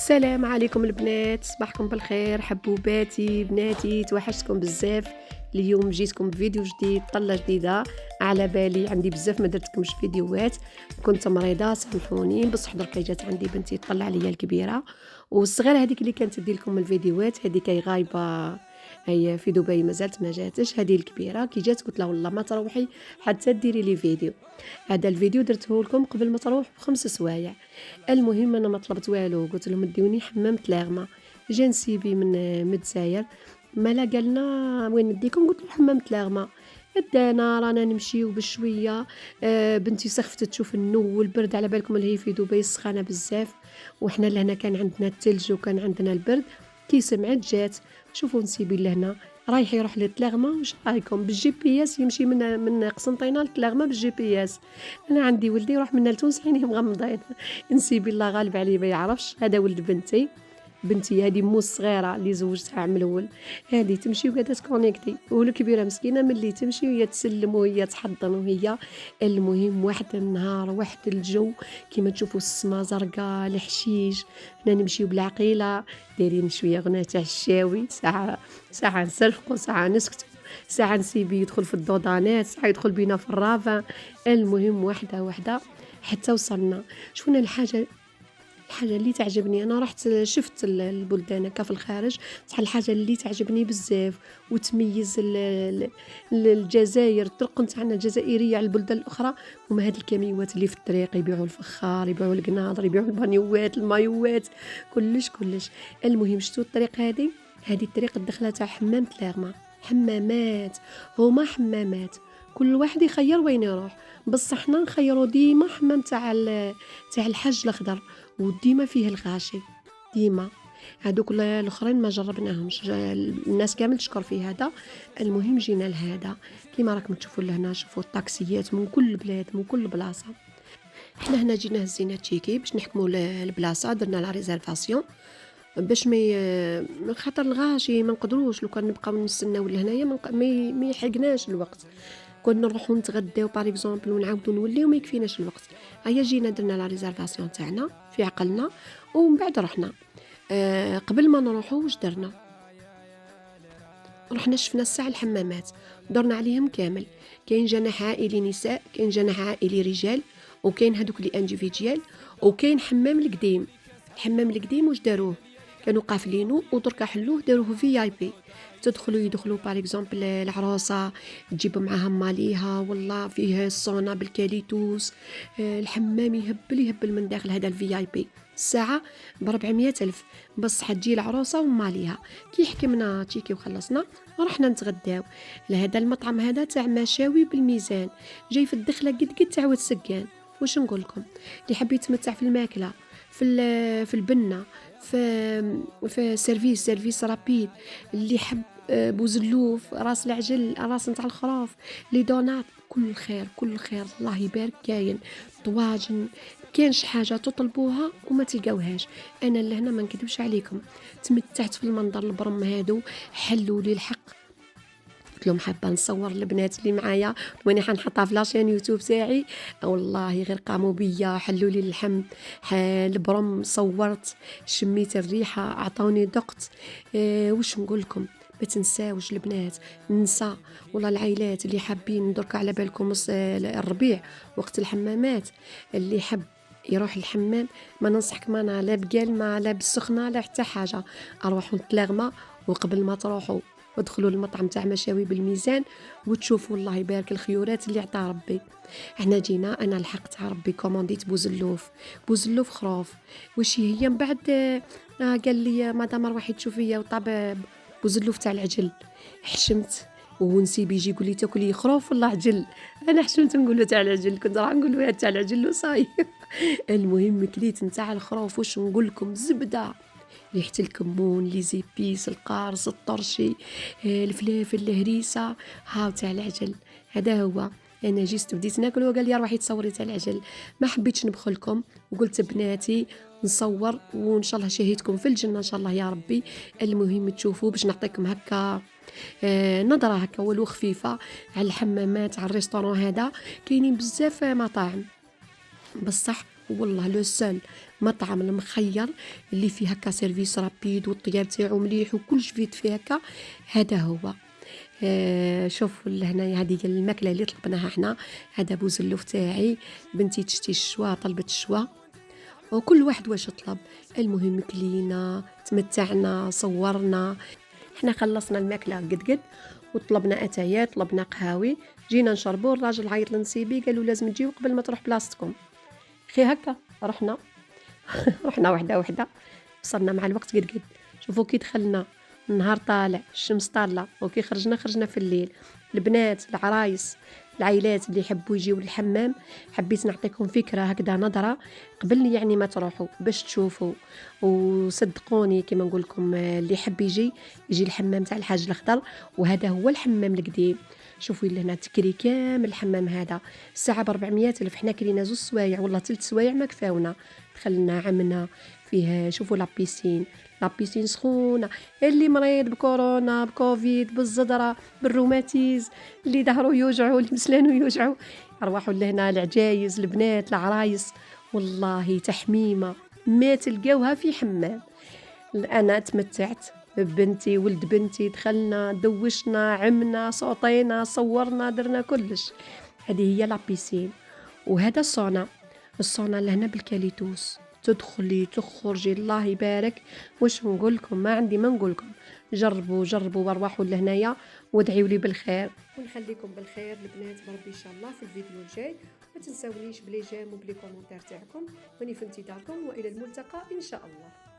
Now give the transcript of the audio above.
السلام عليكم البنات، صباحكم بالخير حبوباتي بناتي، توحشتكم بزاف. اليوم جيتكم بفيديو جديد، طلة جديدة. على بالي عندي بزاف ما درتكمش فيديوهات، كنت مريضة سامحوني، بصح درك جات عندي بنتي تطلع عليا الكبيرة والصغيرة هذيك اللي كانت تدير لكم الفيديوهات، هذيك هي غايبة، هي في دبي مازالت ما جاتش. هذه الكبيرة كي جات قلت لها والله ما تروحي حتى ديري لي فيديو. هذا الفيديو درته لكم قبل ما تروح ب5 سوايع. المهم انا ما طلبت والو، قلت لهم ديوني حمام تلاغمه. جا نسيبي من الجزائر، مالا قالنا وين نديكم، قلت له حمام تلاغمه. دانا رانا نمشيو بشويه. بنتي سخفت تشوف النو والبرد، على بالكم اللي هي في دبي سخانه بزاف، وحنا لهنا كان عندنا الثلج وكان عندنا البرد. كي سمعت جات. شوفوا نسيبي لهنا رايح يروح لتلاغمه، واش رايكم بالجي بي اس يمشي من قسنطينه لتلاغمه بالجي بي اس. انا عندي ولدي يروح من لتونس عينيه مغمضين. نسيبي الله غالب عليه ما يعرفش. هذا ولد بنتي هذه مو الصغيره اللي زوجتها عام الاول، هذه تمشي وقاعده تكونيكتي، والكبيره مسكينه ملي تمشي وهي تسلم وهي تحضن وهي. المهم واحد النهار واحد الجو كيما تشوفوا السما زرقاء الحشيش، حنا نمشيو بالعقيله دايرين شويه غناء تاع الشاوي، ساعه نسرفقوا ساعه نسكتوا، ساعه نسيبي يدخل في الدودانات، ساعه يدخل بينا في الرافان. المهم واحده واحده حتى وصلنا. شوفنا الحاجه اللي تعجبني، انا رحت شفت البلدان هكا في الخارج، بصح الحاجه اللي تعجبني بزاف وتميز الجزائر، الطرق نتاعنا الجزائريه على البلدان الاخرى، هما هاد الكاميوات اللي في الطريق يبيعوا الفخار، يبيعوا القناضر، يبيعوا البانيوات، المايوات، كلش. المهم شتو الطريق هذه الطريق الدخله تاع حمام تلاغمه. حمامات، هما حمامات، كل واحد يخير وين يروح، بصح حنا نخيروا ديما حمام تاع الحج الاخضر، وديما فيه الغاشي ديما. هادوك الاخرين ما جربناهمش، الناس كامل تشكر فيه هذا. المهم جينا لهذا، كيما راكم تشوفوا لهنا، شوفوا الطاكسيات من كل بلاد من كل بلاصه. احنا هنا جينا هزينا تشيكي باش نحكموا البلاصه، درنا لا ريزيرفاسيون باش من خاطر الغاشي ما نقدروش، لو كان نبقاو نستناو لهنايا ما يحرقناش الوقت، كنا نروحو نتغداو باغ اكزومبل ونعاودو نوليو ما يكفيناش الوقت. هيا جينا درنا لا ريزيرفاسيون تاعنا في عقلنا، ومن بعد رحنا. قبل ما نروحو واش درنا، رحنا شفنا الساعه الحمامات، درنا عليهم كامل. كاين جناح عائلي نساء، كاين جناح عائلي رجال، وكاين هذوك لي انديفيديال، وكاين حمام القديم. الحمام القديم واش داروه، كانوا قافلينه ودركا حلوه داروه في اي بي. يدخلوا باغ اكزومبل العروسه تجيب معاها ماليها، والله فيه الصونا بالكاليتوس. الحمام يهبل من داخل، هذا الفي اي بي. الساعه ب400,000، بصح تجي العروسه وماليها. كي حكمنا تيكي وخلصنا رحنا نتغداو لهذا المطعم هذا تاع مشاوي بالميزان، جاي في الدخله قد تعود سكان. واش نقول لكم، اللي حب يتمتع في الماكله، في البنه، في سيرفيس رابيد، اللي حب بوزلوف، راس العجل، راس نتاع الخروف، لي دونات، كل خير الله يبارك. كاين طواجن، كاينش حاجه تطلبوها وما تلقاوهاش. انا لهنا ما نكذبش عليكم، تمتعت في المنظر البرم هادو، حلوا لي الحق. قلت لهم حابه نصور البنات اللي معايا واني حنحطها في لاشين يوتيوب تاعي، والله غير قاموا بيا حلوا لي اللحم، البرم، صورت، شميت الريحه، عطاوني دقت. وش نقول لكم، ما تنساوش البنات، ننسى والله العائلات اللي حابين درك على بالكم الربيع وقت الحمامات، اللي حب يروح الحمام ما ننصحك معنا لا بقلمه لا بالسخنه لا حتى حاجه، اروحوا تلاغمه. وقبل ما تروحوا ودخلوا المطعم تاع مشاوي بالميزان وتشوفوا الله يبارك الخيورات اللي عطا ربي. احنا جينا، انا لحقت ربي كومونديت بوزلوف خروف. وش هي من بعد قال لي مدام روحي تشوفيه وطاب بوزلوف تاع العجل. حشمت، ونسيب يجي يقول لي تاكلي خروف ولا عجل، انا حشمت نقول له تاع العجل، كنت راح نقول له تاع العجل وصاي. المهم كليت نتاع الخروف، واش نقول لكم، زبده، ريحة الكمون، لي زيبيس، القارص، الطرشي، الفلافل، الهريسة، هاو تاع العجل. هذا هو. انا جيت بديت ناكل وقال لي روحي تصوري تاع العجل، ما حبيتش نبخلكم وقلت بناتي نصور، وان شاء الله شهيتكم في الجنة ان شاء الله يا ربي. المهم تشوفوا باش نعطيكم هكا نظرة هكا ولو خفيفة على الحمامات، على الريستوران هذا. كاينين بزاف مطاعم بصح والله لو سول مطعم المخير اللي فيه هكا سيرفيس رابيد والطياب تاعو مليح وكلش فيت فيه هكا، هذا هو. شوف لهنايا هذه هي الماكله اللي طلبناها حنا. هذا بوزلوف تاعي، بنتي تشتي الشوا طلبت الشوا، وكل واحد واش طلب. المهم كلينا تمتعنا صورنا. حنا خلصنا الماكله قد وطلبنا اتايات طلبنا قهاوي، جينا نشربوا. الراجل عيط لنسيبي قالوا لازم تجيو قبل ما تروح بلاصتكم. خي هكا رحنا رحنا وحده وصلنا مع الوقت قد. شوفوا كي دخلنا النهار طالع الشمس طالة، وكي خرجنا في الليل. البنات العرايس العائلات اللي يحبوا يجيو للحمام، حبيت نعطيكم فكرة هكذا نظرة قبل يعني ما تروحوا باش تشوفوا. وصدقوني كما نقول لكم اللي يحب يجي الحمام تاع الحاج الأخضر، وهذا هو الحمام القديم. شوفوا لهنا تكري كامل الحمام هذا الساعة ب400 ألف. حنا كرينا 2 سوايع والله 3 سوايع ما كفاونا. دخلنا عمنا فيه. شوفوا لابيسين سخونه. اللي مريض بكورونا بكوفيد بالزدره بالروماتيز، اللي ظهره يوجعوا اللي مسلانه يوجعوا، ارواحوا لهنا العجايز البنات العرايس. والله تحميمه ما تلقاوها في حمام. انا تمتعت ببنتي ولد بنتي، دخلنا دوشنا عمنا صوتينا صورنا درنا كلش. هذه هي لابيسين. وهذا الصونا لهنا بالكاليتوس، تدخلي تخرجي الله يبارك. واش نقول لكم، ما عندي ما نقول لكم. جربوا وارواحوا لهنايا وادعيوا لي بالخير، ونخليكم بالخير البنات بربي ان شاء الله في الفيديو الجاي. ما تنساونيش بلي جيم وبلي كومونتير تاعكم، وني في انتظاركم والى الملتقى ان شاء الله.